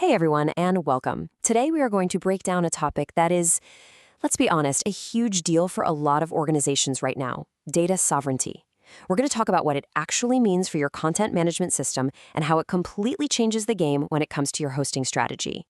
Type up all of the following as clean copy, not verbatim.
Hey everyone, and welcome. Today we are going to break down a topic that is, let's be honest, a huge deal for a lot of organizations right now: data sovereignty. We're going to talk about what it actually means for your content management system and how it completely changes the game when it comes to your hosting strategy.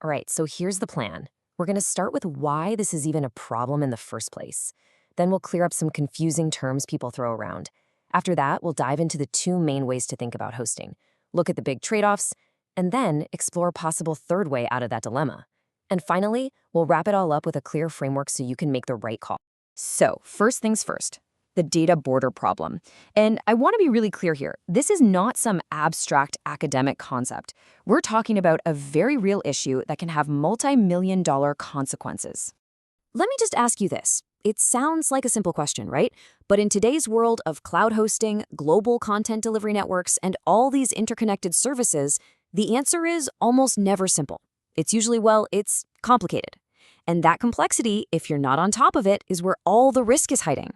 All right, so here's the plan. We're going to start with why this is even a problem in the first place. Then we'll clear up some confusing terms people throw around. After that, we'll dive into the two main ways to think about hosting, look at the big trade-offs, and then explore a possible third way out of that dilemma. And finally, we'll wrap it all up with a clear framework so you can make the right call. So, first things first, the data border problem. And I want to be really clear here. This is not some abstract academic concept. We're talking about a very real issue that can have multi-million-dollar consequences. Let me just ask you this. It sounds like a simple question, right? But in today's world of cloud hosting, global content delivery networks, and all these interconnected services, the answer is almost never simple. It's usually, it's complicated. And that complexity, if you're not on top of it, is where all the risk is hiding.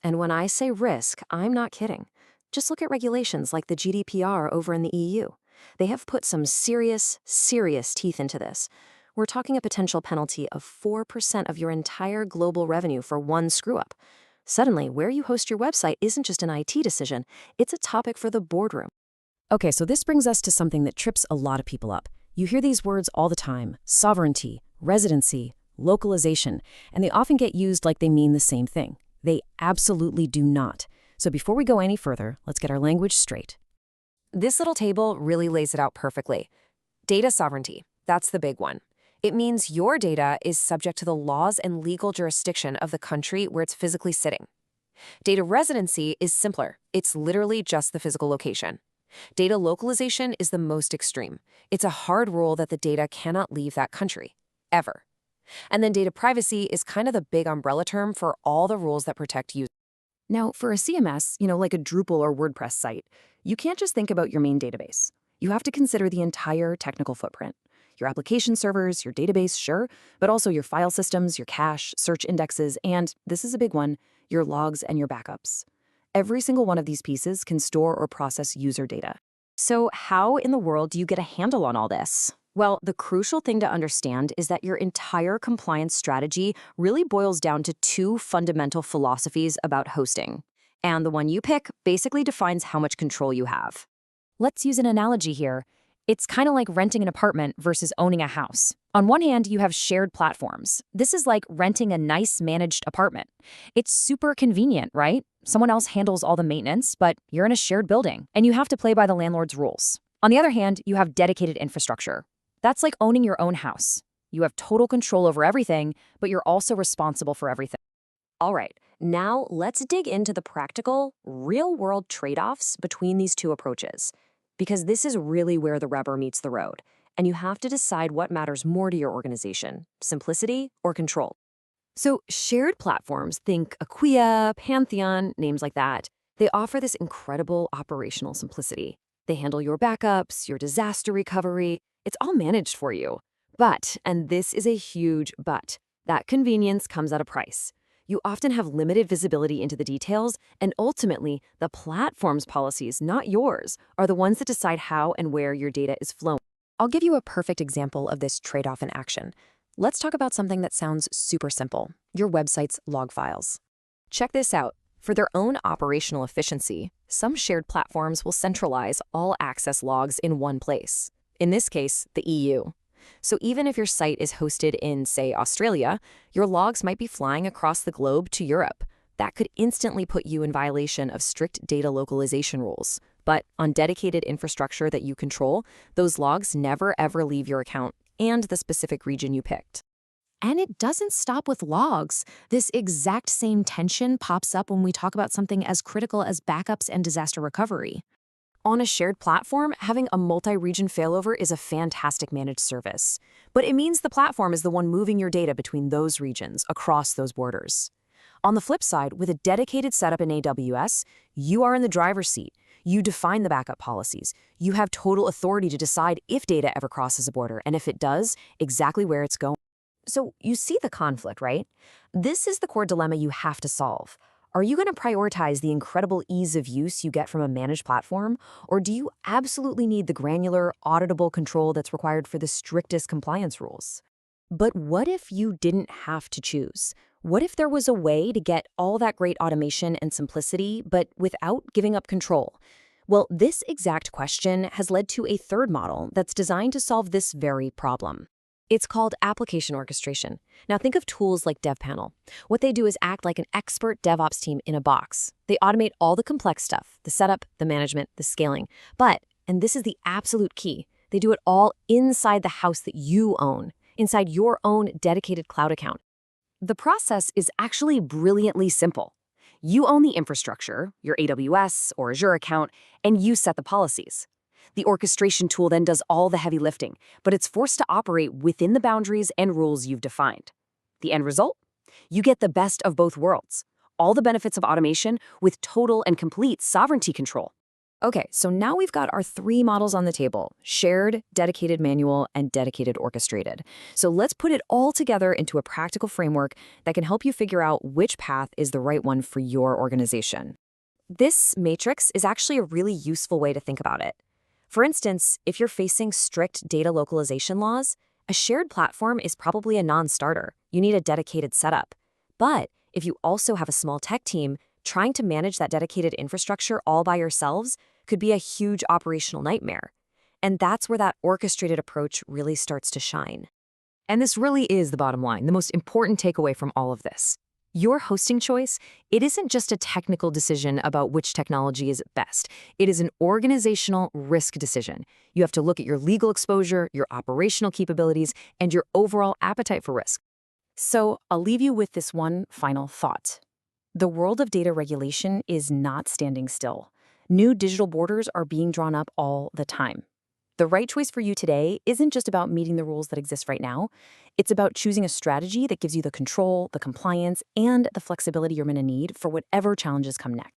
And when I say risk, I'm not kidding. Just look at regulations like the GDPR over in the EU. They have put some serious teeth into this. We're talking a potential penalty of 4% of your entire global revenue for one screw-up. Suddenly, where you host your website isn't just an IT decision, it's a topic for the boardroom. Okay, so this brings us to something that trips a lot of people up. You hear these words all the time: sovereignty, residency, localization, and they often get used like they mean the same thing. They absolutely do not. So before we go any further, let's get our language straight. This little table really lays it out perfectly. Data sovereignty, that's the big one. It means your data is subject to the laws and legal jurisdiction of the country where it's physically sitting. Data residency is simpler. It's literally just the physical location. Data localization is the most extreme. It's a hard rule that the data cannot leave that country, ever. And then data privacy is kind of the big umbrella term for all the rules that protect users. Now, for a CMS, like a Drupal or WordPress site, you can't just think about your main database. You have to consider the entire technical footprint. Your application servers, your database, sure, but also your file systems, your cache, search indexes, and, this is a big one, your logs and your backups. Every single one of these pieces can store or process user data. So how in the world do you get a handle on all this? Well, the crucial thing to understand is that your entire compliance strategy really boils down to two fundamental philosophies about hosting. And the one you pick basically defines how much control you have. Let's use an analogy here. It's kind of like renting an apartment versus owning a house. On one hand, you have shared platforms. This is like renting a nice managed apartment. It's super convenient, right? Someone else handles all the maintenance, but you're in a shared building, and you have to play by the landlord's rules. On the other hand, you have dedicated infrastructure. That's like owning your own house. You have total control over everything, but you're also responsible for everything. All right, now let's dig into the practical, real-world trade-offs between these two approaches, because this is really where the rubber meets the road, and you have to decide what matters more to your organization: simplicity or control. So shared platforms, think Acquia, Pantheon, names like that, they offer this incredible operational simplicity. They handle your backups, your disaster recovery. It's all managed for you. But, and this is a huge but, that convenience comes at a price. You often have limited visibility into the details, and ultimately, the platform's policies, not yours, are the ones that decide how and where your data is flowing. I'll give you a perfect example of this trade-off in action. Let's talk about something that sounds super simple: your website's log files. Check this out. For their own operational efficiency, some shared platforms will centralize all access logs in one place. In this case, the EU. So even if your site is hosted in, say, Australia, your logs might be flying across the globe to Europe. That could instantly put you in violation of strict data localization rules. But on dedicated infrastructure that you control, those logs never ever leave your account and the specific region you picked. And it doesn't stop with logs. This exact same tension pops up when we talk about something as critical as backups and disaster recovery. On a shared platform, having a multi-region failover is a fantastic managed service. But it means the platform is the one moving your data between those regions, across those borders. On the flip side, with a dedicated setup in AWS, you are in the driver's seat. You define the backup policies. You have total authority to decide if data ever crosses a border, and if it does, exactly where it's going. So you see the conflict, right? This is the core dilemma you have to solve. Are you going to prioritize the incredible ease of use you get from a managed platform, or do you absolutely need the granular, auditable control that's required for the strictest compliance rules? But what if you didn't have to choose? What if there was a way to get all that great automation and simplicity, but without giving up control? Well, this exact question has led to a third model that's designed to solve this very problem. It's called application orchestration. Now think of tools like DevPanel. What they do is act like an expert DevOps team in a box. They automate all the complex stuff, the setup, the management, the scaling. But, and this is the absolute key, they do it all inside the house that you own, inside your own dedicated cloud account. The process is actually brilliantly simple. You own the infrastructure, your AWS or Azure account, and you set the policies. The orchestration tool then does all the heavy lifting, but it's forced to operate within the boundaries and rules you've defined. The end result? You get the best of both worlds, all the benefits of automation with total and complete sovereignty control. Okay, so now we've got our three models on the table: shared, dedicated manual, and dedicated orchestrated. So let's put it all together into a practical framework that can help you figure out which path is the right one for your organization. This matrix is actually a really useful way to think about it. For instance, if you're facing strict data localization laws, a shared platform is probably a non-starter. You need a dedicated setup. But if you also have a small tech team, trying to manage that dedicated infrastructure all by yourselves could be a huge operational nightmare. And that's where that orchestrated approach really starts to shine. And this really is the bottom line, the most important takeaway from all of this. Your hosting choice, it isn't just a technical decision about which technology is best. It is an organizational risk decision. You have to look at your legal exposure, your operational capabilities, and your overall appetite for risk. So I'll leave you with this one final thought. The world of data regulation is not standing still. New digital borders are being drawn up all the time. The right choice for you today isn't just about meeting the rules that exist right now. It's about choosing a strategy that gives you the control, the compliance, and the flexibility you're going to need for whatever challenges come next.